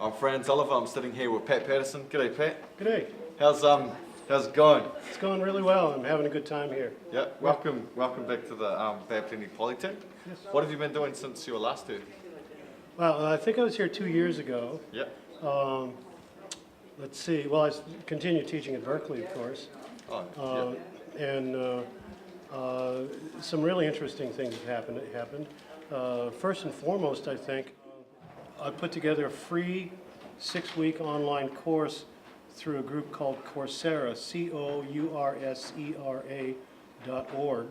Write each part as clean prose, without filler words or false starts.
I'm Franz-Oliver. I'm sitting here with Pattison. G'day, Pat. G'day. How's it going? It's going really well. I'm having a good time here. Yeah. Welcome back to the Berklee College. Yes. What have you been doing since you were last here? Well, I think I was here 2 years ago. Yeah. Let's see. Well, I continued teaching at Berklee, of course. Oh, yeah. And some really interesting things have happened. First and foremost, I think, I put together a free 6-week online course through a group called Coursera, COURSERA.org.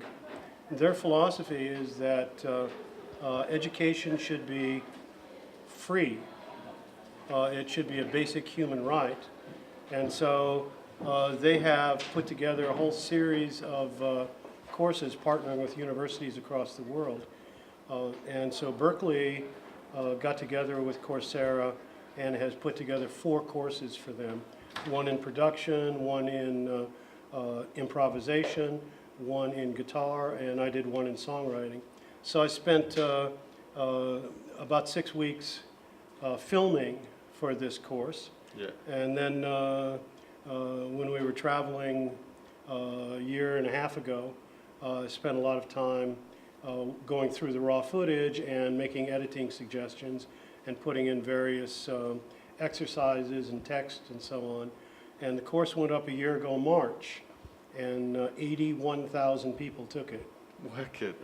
Their philosophy is that education should be free. It should be a basic human right. And so they have put together a whole series of courses partnering with universities across the world. And so Berklee got together with Coursera and has put together 4 courses for them. One in production, one in improvisation, one in guitar, and I did one in songwriting. So I spent about 6 weeks filming for this course. Yeah. And then when we were traveling a year and a half ago, I spent a lot of time going through the raw footage and making editing suggestions and putting in various exercises and text and so on. And the course went up a year ago, March, and 81,000 people took it. Wicked.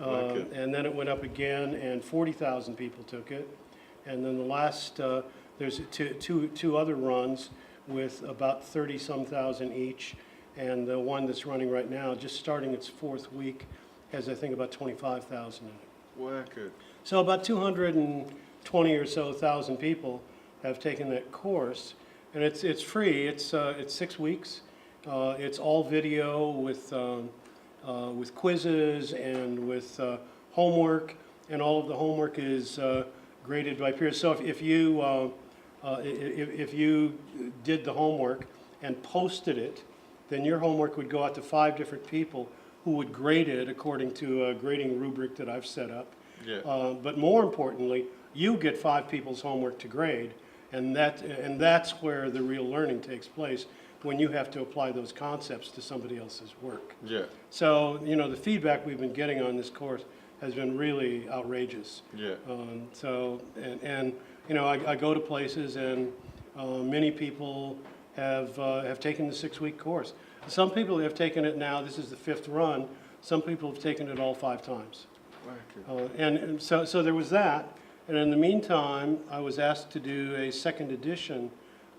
And then it went up again, and 40,000 people took it. And then the last, there's two other runs with about 30-some thousand each, and the one that's running right now, just starting its 4th week, has I think about 25,000 in it. Wicked. So about 220 or so thousand people have taken that course, and it's free. It's 6 weeks. It's all video with quizzes and with homework, and all of the homework is graded by peers. So if you did the homework and posted it, then your homework would go out to 5 different people who would grade it according to a grading rubric that I've set up. Yeah. But more importantly, you get 5 people's homework to grade, and that's where the real learning takes place, when you have to apply those concepts to somebody else's work. Yeah. So, you know, the feedback we've been getting on this course has been really outrageous. Yeah. And you know, I go to places, and many people have taken the 6-week course. Some people have taken it now. This is the 5th run. Some people have taken it all 5 times. And so there was that. And in the meantime, I was asked to do a 2nd edition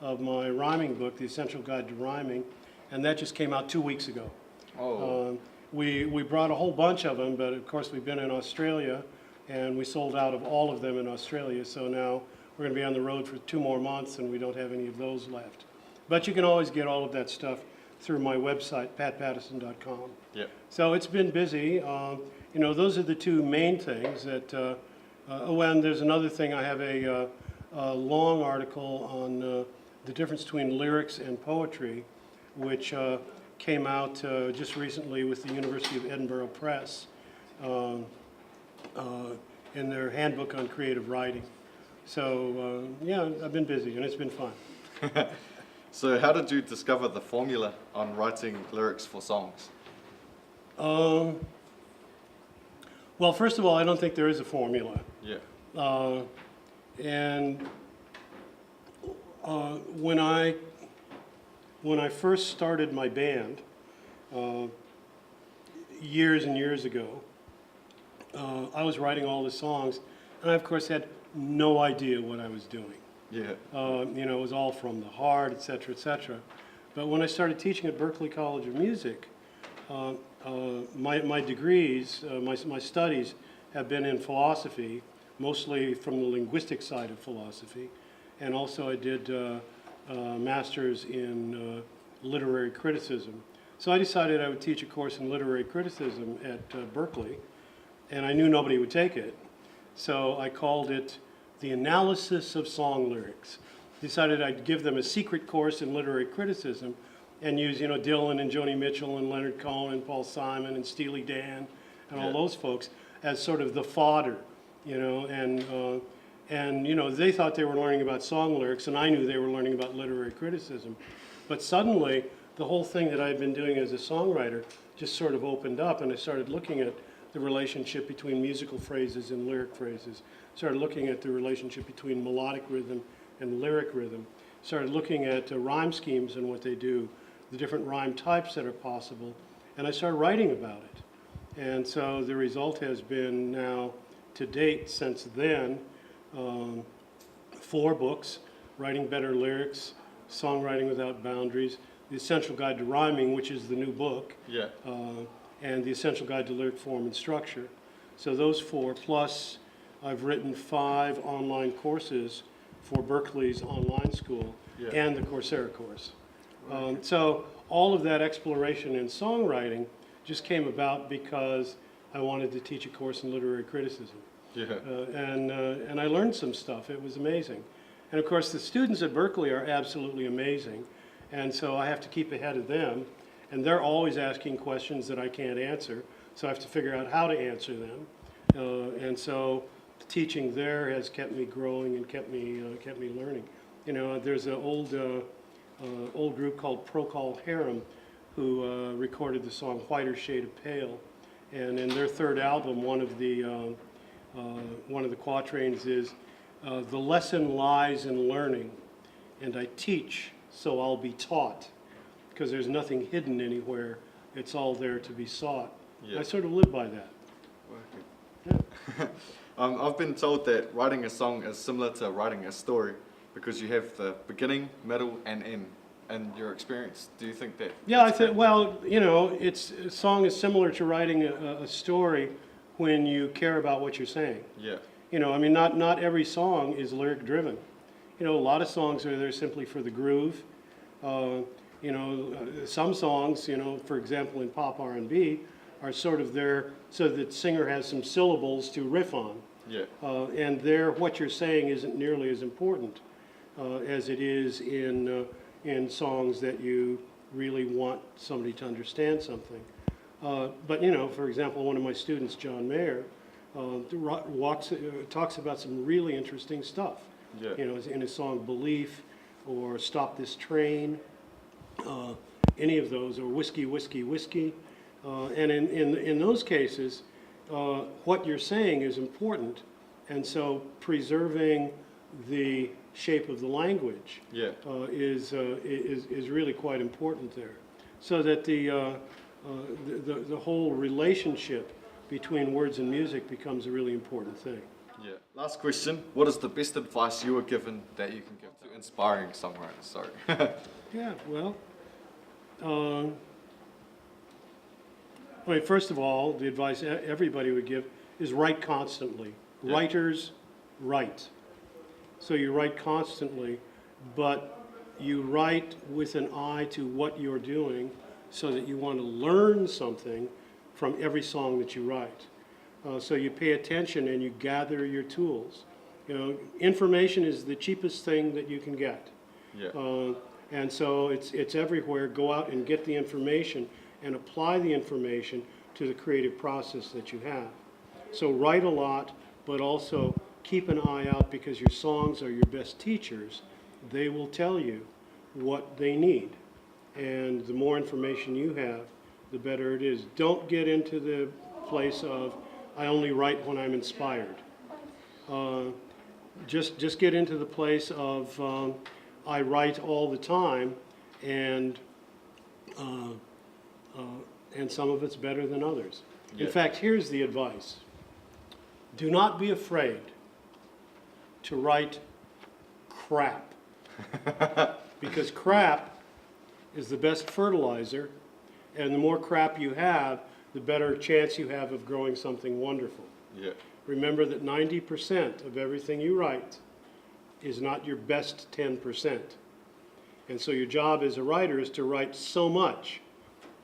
of my rhyming book, The Essential Guide to Rhyming, and that just came out 2 weeks ago. Oh. We brought a whole bunch of them, but of course we've been in Australia, and we sold out of all of them in Australia, so now we're going to be on the road for 2 more months, and we don't have any of those left. But you can always get all of that stuff through my website, patpattison.com. Yeah. So it's been busy. You know, those are the 2 main things that, oh, and there's another thing. I have a long article on the difference between lyrics and poetry, which came out just recently with the University of Edinburgh Press in their handbook on creative writing. So yeah, I've been busy, and it's been fun. So how did you discover the formula on writing lyrics for songs? Well, first of all, I don't think there is a formula. Yeah. And when I first started my band years and years ago, I was writing all the songs, and I of course had no idea what I was doing. Yeah. You know, it was all from the heart, et cetera, et cetera. But when I started teaching at Berklee College of Music, my degrees, my studies have been in philosophy, mostly from the linguistic side of philosophy, and also I did master's in literary criticism. So I decided I would teach a course in literary criticism at Berklee, and I knew nobody would take it. So I called it The Analysis of Song Lyrics. Decided I'd give them a secret course in literary criticism and use, you know, Dylan and Joni Mitchell and Leonard Cohen and Paul Simon and Steely Dan and all those folks as sort of the fodder, you know, And, you know, they thought they were learning about song lyrics, and I knew they were learning about literary criticism. But suddenly, the whole thing that I'd been doing as a songwriter just sort of opened up, and I started looking at the relationship between musical phrases and lyric phrases. Started looking at the relationship between melodic rhythm and lyric rhythm. Started looking at rhyme schemes and what they do, the different rhyme types that are possible, and I started writing about it. And so the result has been now, to date, since then, 4 books: Writing Better Lyrics, Songwriting Without Boundaries, The Essential Guide to Rhyming, which is the new book, Yeah. and The Essential Guide to Lyric Form and Structure. So those 4, plus I've written 5 online courses for Berklee's online school, Yeah. and the Coursera course. So all of that exploration in songwriting just came about because I wanted to teach a course in literary criticism. Yeah. And I learned some stuff. It was amazing. And of course, the students at Berklee are absolutely amazing. And so I have to keep ahead of them. And they're always asking questions that I can't answer. So I have to figure out how to answer them. And so the teaching there has kept me growing and kept me learning. You know, there's an old group called Procol Harum who recorded the song Whiter Shade of Pale. And in their 3rd album, one of the quatrains is, "The lesson lies in learning, and I teach, so I'll be taught, because there's nothing hidden anywhere. It's all there to be sought." Yeah. I sort of live by that. Yeah. I've been told that writing a song is similar to writing a story because you have the beginning, middle, and end. In your experience, do you think that? Yeah, I think, well, you know, a song is similar to writing a story when you care about what you're saying. Yeah. You know, I mean, not every song is lyric driven. You know, a lot of songs are there simply for the groove. You know, some songs, you know, for example, in pop R&B, are sort of there so that the singer has some syllables to riff on. Yeah. And there, what you're saying isn't nearly as important as it is in songs that you really want somebody to understand something. But, you know, for example, one of my students, John Mayer, talks about some really interesting stuff. Yeah. You know, in his song Belief, or Stop This Train, any of those, or Whiskey, Whiskey, Whiskey. And in those cases, what you're saying is important, and so preserving the shape of the language Yeah. is really quite important there, so that the whole relationship between words and music becomes a really important thing. Yeah. Last question. What is the best advice you were given that you can give to inspiring songwriters? Sorry. Yeah, well, I mean, first of all, the advice everybody would give is write constantly. Yeah. Writers write. So you write constantly, but you write with an eye to what you're doing so that you want to learn something from every song that you write. So you pay attention and you gather your tools. You know, information is the cheapest thing that you can get. Yeah. And so it's everywhere. Go out and get the information and apply the information to the creative process that you have. So write a lot, but also keep an eye out, because your songs are your best teachers. They will tell you what they need. And the more information you have, the better it is. Don't get into the place of, I only write when I'm inspired. Just get into the place of, I write all the time, and some of it's better than others. Yeah. In fact, here's the advice. Do not be afraid to write crap, because crap is the best fertilizer, and the more crap you have, the better chance you have of growing something wonderful. Yeah. Remember that 90% of everything you write is not your best 10%. And so your job as a writer is to write so much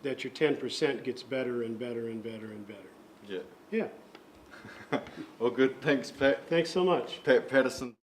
that your 10% gets better and better and better and better. Yeah. Yeah. Well, good. Thanks, Pat. Thanks so much. Pat Pattison.